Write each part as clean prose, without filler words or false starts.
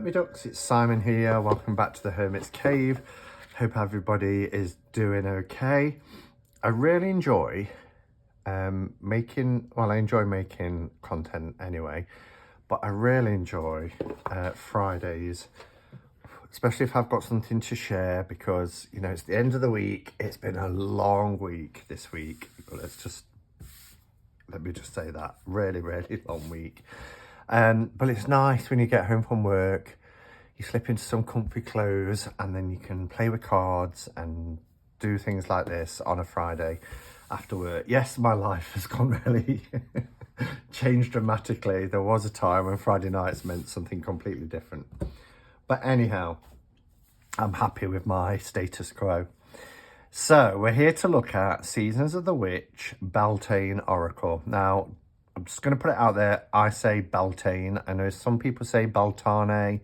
up, me ducks? It's Simon here. Welcome back to the Hermit's Cave. Hope everybody is doing okay. I really enjoy I enjoy making content anyway, but I really enjoy Fridays, especially if I've got something to share, because, you know, it's the end of the week. It's been a long week this week. Let me just say that. Really, really long week. But it's nice when you get home from work, you slip into some comfy clothes and then you can play with cards and do things like this on a Friday after work. Yes, my life has gone really changed dramatically. There was a time when Friday nights meant something completely different. But anyhow, I'm happy with my status quo. So we're here to look at Seasons of the Witch, Beltane Oracle. Now, I'm just going to put it out there. I say Beltane. I know some people say Beltane.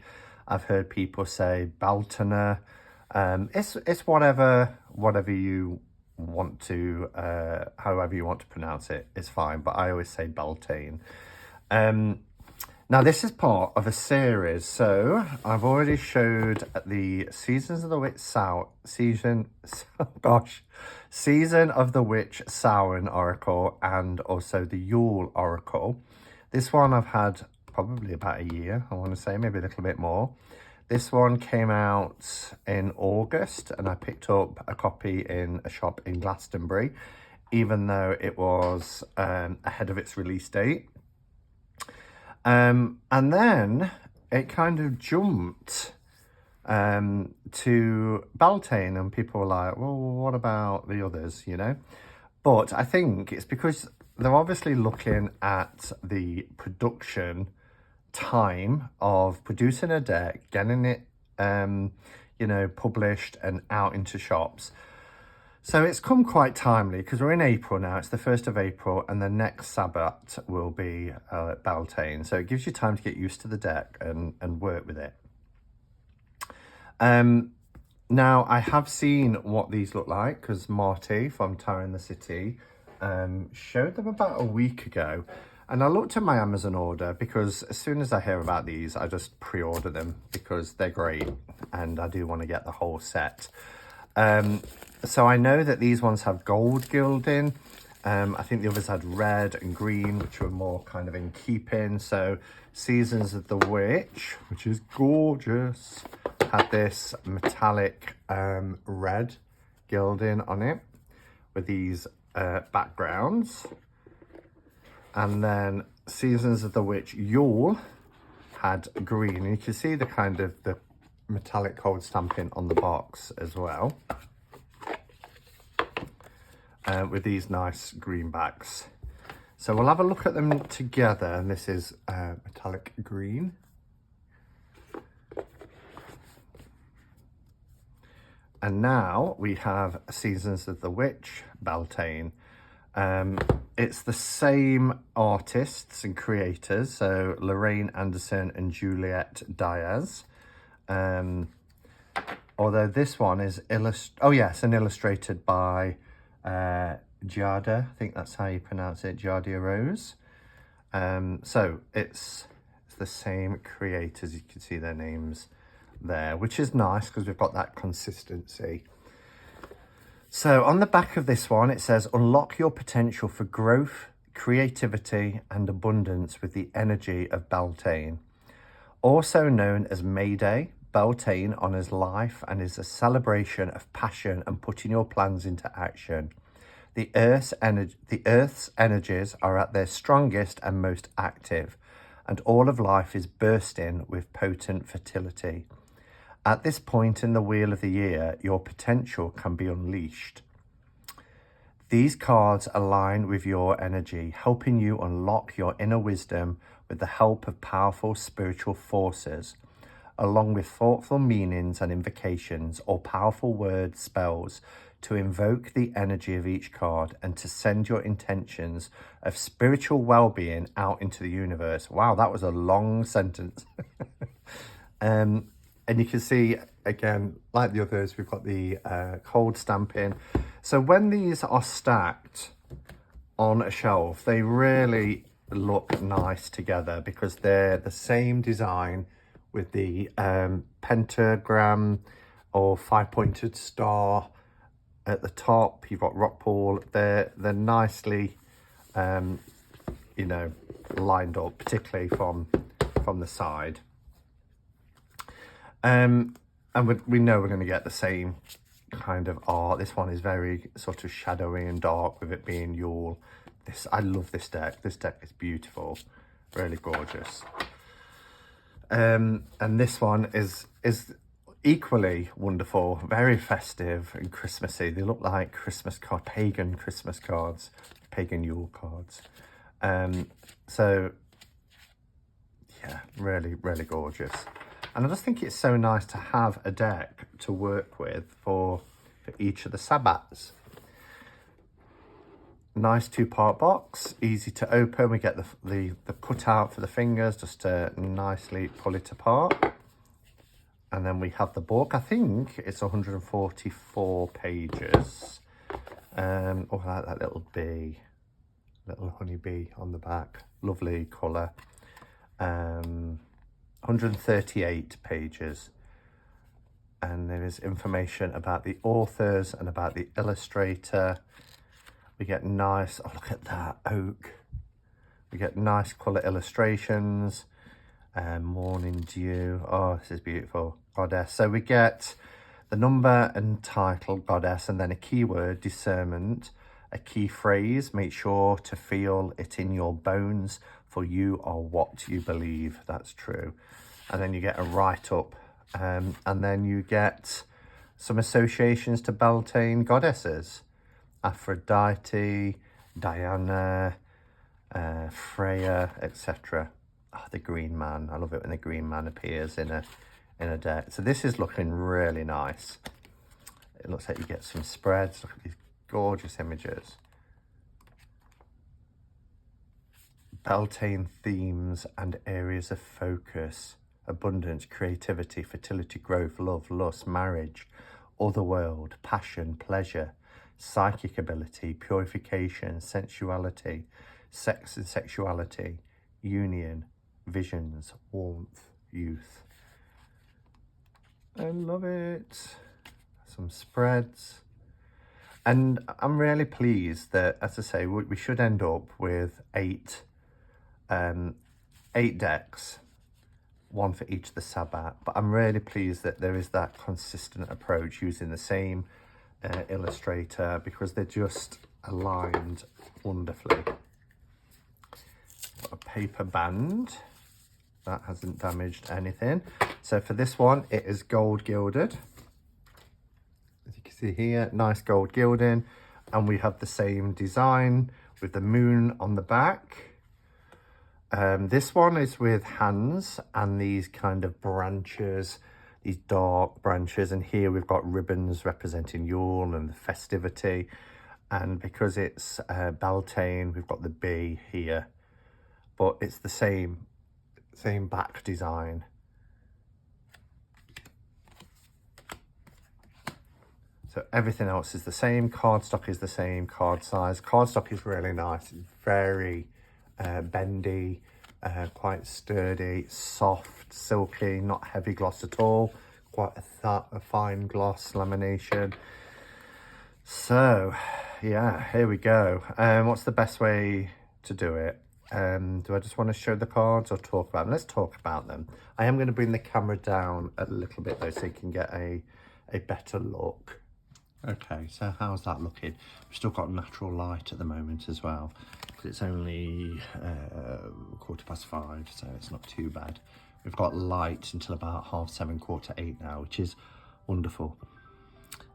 I've heard people say Beltane. It's whatever you want to, however you want to pronounce it, is fine. But I always say Beltane. Now, this is part of a series. So I've already showed the Seasons of the Witch Season of the Witch Samhain Oracle, and also the Yule Oracle. This one I've had probably about a year, I want to say, maybe a little bit more. This one came out in August, and I picked up a copy in a shop in Glastonbury, even though it was ahead of its release date. And then it kind of jumped to Beltane, and people were like, well, what about the others, you know? But I think it's because they're obviously looking at the production time of producing a deck, getting it, you know, published and out into shops. So it's come quite timely, because we're in April now. It's the 1st of April, and the next Sabbath will be Beltane. So it gives you time to get used to the deck and work with it. Now, I have seen what these look like, because Marty from Tower in the City showed them about a week ago. And I looked at my Amazon order, because as soon as I hear about these, I just pre-order them because they're great and I do want to get the whole set. So I know that these ones have gold gilding. I think the others had red and green, which were more kind of in keeping. So Seasons of the Witch, which is gorgeous, had this metallic red gilding on it with these backgrounds. And then Seasons of the Witch Yule had green. And you can see the kind of the metallic code stamping on the box as well. With these nice green backs. So we'll have a look at them together. And this is metallic green. And now we have Seasons of the Witch, Beltane. It's the same artists and creators, so Lorraine Anderson and Juliette Diaz. Although this one is illustrated by Giada, I think that's how you pronounce it, Giada Rose. So it's the same creators. You can see their names there, which is nice because we've got that consistency. So on the back of this one, it says, unlock your potential for growth, creativity and abundance with the energy of Beltane. Also known as May Day, Beltane honours life and is a celebration of passion and putting your plans into action. The Earth's energies are at their strongest and most active, and all of life is bursting with potent fertility. At this point in the wheel of the year, your potential can be unleashed. These cards align with your energy, helping you unlock your inner wisdom with the help of powerful spiritual forces, along with thoughtful meanings and invocations or powerful word spells to invoke the energy of each card and to send your intentions of spiritual well-being out into the universe. Wow, that was a long sentence. And you can see, again, like the others, we've got the cold stamping. So when these are stacked on a shelf, they really look nice together because they're the same design with the pentagram or 5-pointed star at the top. You've got rock pool. They're nicely, you know, lined up, particularly from the side. And we know we're going to get the same kind of art. This one is very sort of shadowy and dark with it being Yule. I love this deck. This deck is beautiful, really gorgeous. And this one is equally wonderful, very festive and Christmassy. They look like pagan Christmas cards, pagan Yule cards. So yeah, really, really gorgeous. And I just think it's so nice to have a deck to work with for each of the Sabbats. Nice 2-part box, easy to open. We get the cutout for the fingers just to nicely pull it apart. And then we have the book. I think it's 144 pages. Oh, I like that little bee, little honeybee on the back. Lovely colour. 138 pages. And there is information about the authors and about the illustrator. We get nice, oh look at that, oak. We get nice colour illustrations. Morning dew, oh this is beautiful, goddess. So we get the number and title, goddess, and then a keyword, discernment, a key phrase, make sure to feel it in your bones, for you are what you believe. That's true. And then you get a write-up, and then you get some associations to Beltane goddesses. Aphrodite, Diana, Freya, etc. Oh, the green man. I love it when the green man appears in a deck. So this is looking really nice. It looks like you get some spreads. Look at these gorgeous images. Beltane themes and areas of focus. Abundance, creativity, fertility, growth, love, lust, marriage, otherworld, passion, pleasure, psychic ability, purification, sensuality, sex and sexuality, union, visions, warmth, youth. I love it. Some spreads. And I'm really pleased that, as I say, we should end up with eight decks, one for each of the Sabbat. But I'm really pleased that there is that consistent approach using the same illustrator, because they're just aligned wonderfully. Got a paper band that hasn't damaged anything. So for this one, it is gold gilded. As you can see here, nice gold gilding, and we have the same design with the moon on the back. This one is with hands and these kind of branches, these dark branches, and here we've got ribbons representing Yule and the festivity. And because it's Beltane, we've got the bee here, but it's the same back design. So everything else is the same. Cardstock is the same, card size. Cardstock is really nice. It's very bendy, quite sturdy, soft, silky, not heavy gloss at all. Quite a fine gloss lamination. So yeah, here we go. What's the best way to do it? Do I just want to show the cards or talk about them? Let's talk about them. I am going to bring the camera down a little bit though, so you can get a better look. Okay, so how's that looking? We've still got natural light at the moment as well, because it's only 5:15, so it's not too bad. We've got light until about 7:30, 8:15 now, which is wonderful.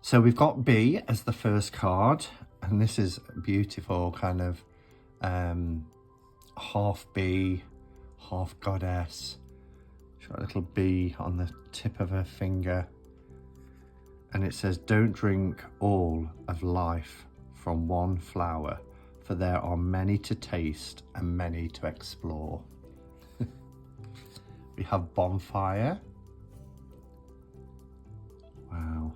So we've got B as the first card, and this is beautiful, kind of half bee, half goddess. She's got a little bee on the tip of her finger. And it says, don't drink all of life from one flower, for there are many to taste and many to explore. We have bonfire. Wow.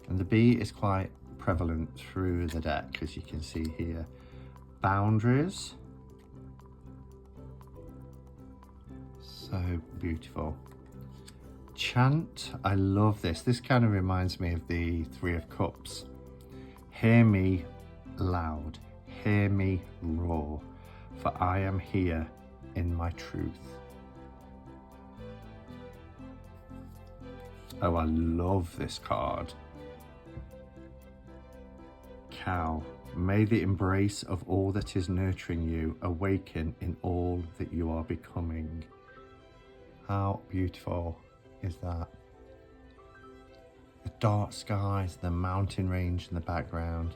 And the bee is quite prevalent through the deck, as you can see here. Boundaries. So beautiful. Chant, I love this. This kind of reminds me of the Three of Cups. Hear me loud, hear me roar, for I am here in my truth. Oh, I love this card. Cow, may the embrace of all that is nurturing you awaken in all that you are becoming. How beautiful is that? The dark skies, the mountain range in the background.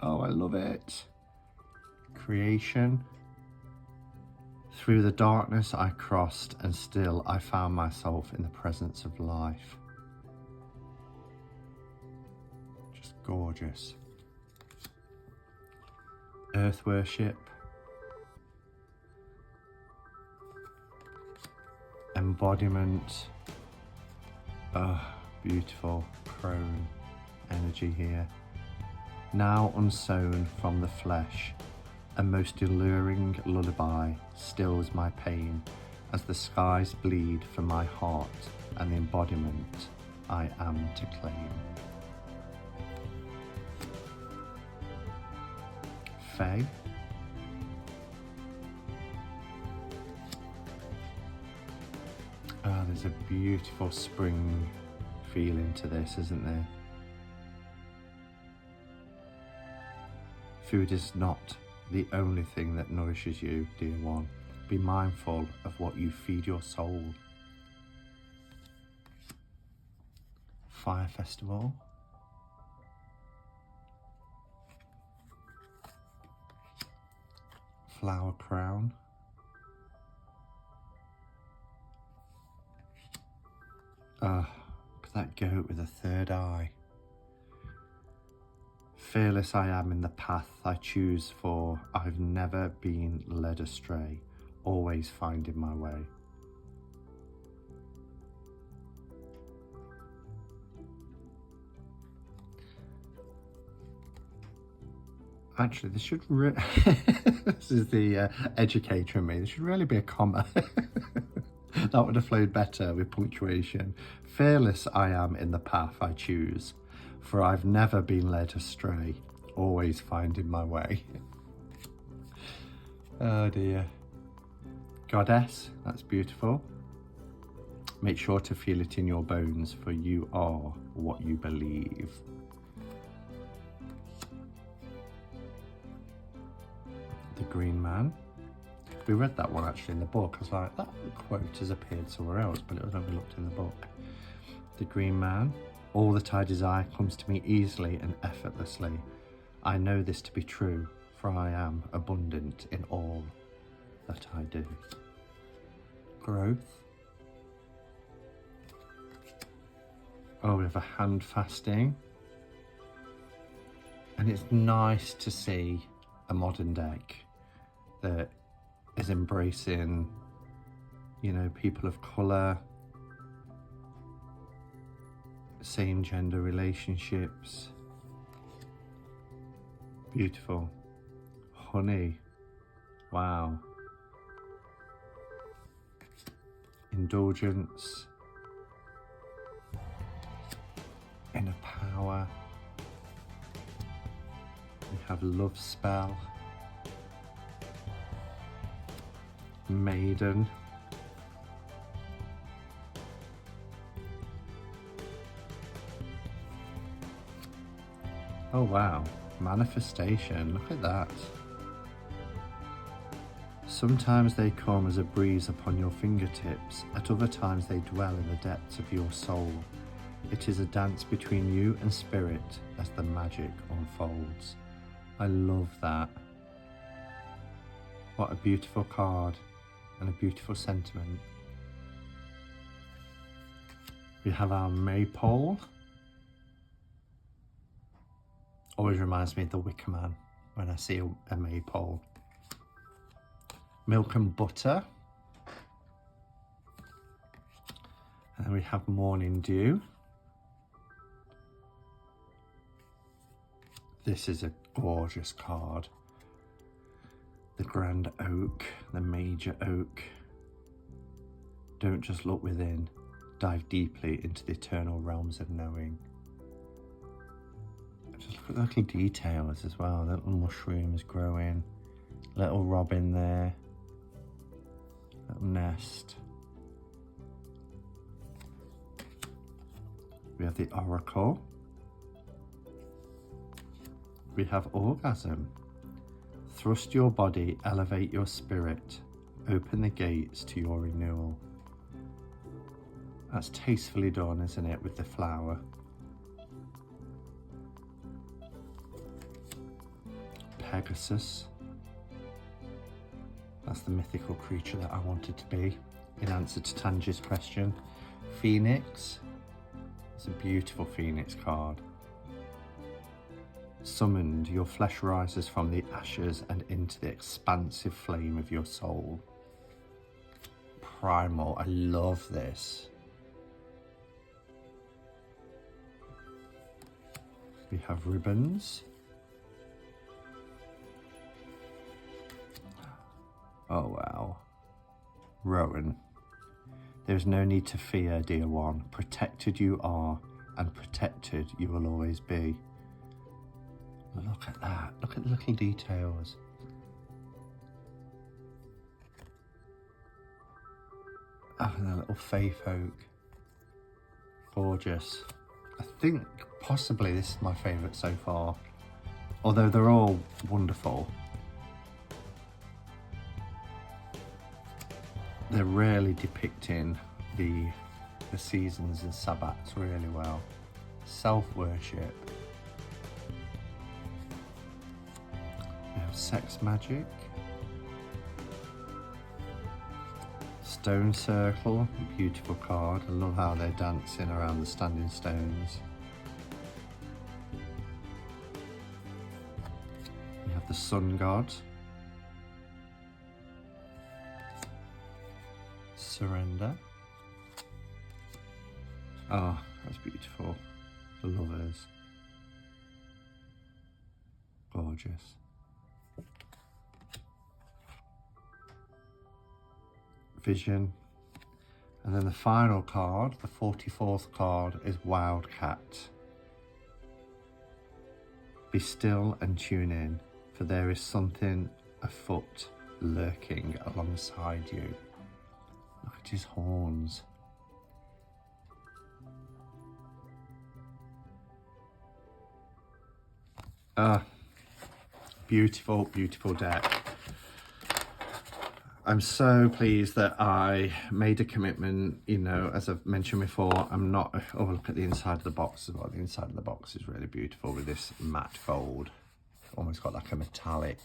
Oh, I love it. Creation. Through the darkness I crossed, and still I found myself in the presence of life. Just gorgeous. Earth worship. Embodiment. Oh, beautiful crone energy here. Now unsown from the flesh, a most alluring lullaby stills my pain as the skies bleed for my heart and the embodiment I am to claim. Fae. Ah, there's a beautiful spring feeling to this, isn't there? Food is not the only thing that nourishes you, dear one. Be mindful of what you feed your soul. Fire Festival. Flower Crown. Look at that goat with a third eye. Fearless I am in the path I choose, for I've never been led astray, always finding my way. Actually, this should this is the educator in me. There should really be a comma. That would have flowed better with punctuation. Fearless I am in the path I choose, for I've never been led astray, always finding my way. Oh dear. Goddess, that's beautiful. Make sure to feel it in your bones, for you are what you believe. The Green Man. We read that one actually in the book. I was like, that quote has appeared somewhere else, but it was when we looked in the book. The Green Man. All that I desire comes to me easily and effortlessly. I know this to be true, for I am abundant in all that I do. Growth. Oh, we have a hand fasting. And it's nice to see a modern deck that is embracing, you know, people of colour, same gender relationships. Beautiful. Honey. Wow. Indulgence. Inner power. We have love spell. Maiden. Oh wow, manifestation, look at that. Sometimes they come as a breeze upon your fingertips, at other times they dwell in the depths of your soul. It is a dance between you and spirit as the magic unfolds. I love that. What a beautiful card and a beautiful sentiment. We have our maypole. Always reminds me of the Wicker Man when I see a maypole. Milk and butter. And then we have morning dew. This is a gorgeous card. The grand oak, the major oak. Don't just look within, dive deeply into the eternal realms of knowing. Just look at the little details as well, the little mushrooms growing, little robin there, little nest. We have the oracle. We have orgasm. Thrust your body, elevate your spirit, open the gates to your renewal. That's tastefully done, isn't it, with the flower? Pegasus. That's the mythical creature that I wanted to be in answer to Tangi's question. Phoenix. It's a beautiful phoenix card. Summoned, your flesh rises from the ashes and into the expansive flame of your soul. Primal, I love this. We have ribbons. Oh wow. Rowan. There's no need to fear, dear one. Protected you are, and protected you will always be. Look at that. Look at the little details. Oh, and the little fae folk. Gorgeous. I think possibly this is my favourite so far. Although they're all wonderful. They're really depicting the seasons and Sabbats really well. Self-worship. We have sex magic. Stone circle, beautiful card. I love how they're dancing around the standing stones. We have the sun god. Surrender. Oh, that's beautiful. The lovers. Gorgeous. Vision. And then the final card, the 44th card, is Wildcat. Be still and tune in, for there is something afoot lurking alongside you. Look at his horns. Beautiful, beautiful deck. I'm so pleased that I made a commitment, you know, as I've mentioned before, I'm not, oh, look at the inside of the box as well. The inside of the box is really beautiful with this matte gold. Almost got like a metallic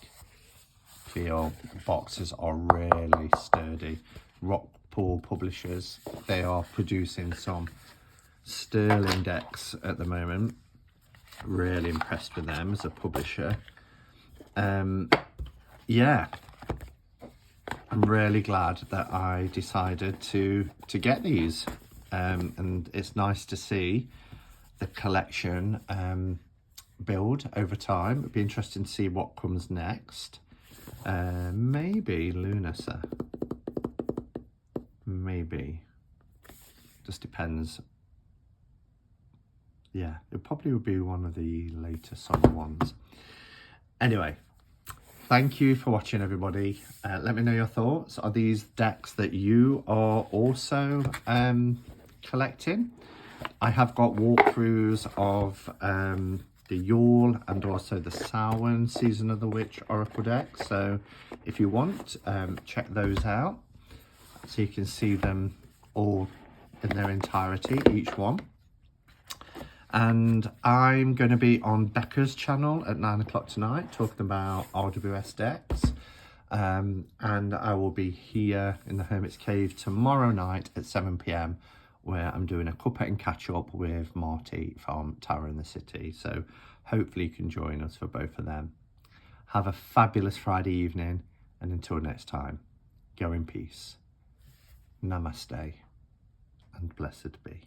feel. The boxes are really sturdy. Rockpool Publishers, they are producing some sterling decks at the moment. Really impressed with them as a publisher. Yeah, I'm really glad that I decided to get these, and it's nice to see the collection build over time. It'd be interesting to see what comes next. Maybe Lunasa. Maybe. Just depends. Yeah, it probably would be one of the later summer ones. Anyway, thank you for watching, everybody. Let me know your thoughts. Are these decks that you are also collecting? I have got walkthroughs of the Yule and also the Samhain Season of the Witch Oracle deck. So if you want, check those out so you can see them all in their entirety, each one. And I'm going to be on Becca's channel at 9 o'clock tonight talking about RWS decks. And I will be here in the Hermit's Cave tomorrow night at 7 PM where I'm doing a cuppa and catch up with Marty from Tower in the City. So hopefully you can join us for both of them. Have a fabulous Friday evening, and until next time, go in peace. Namaste and blessed be.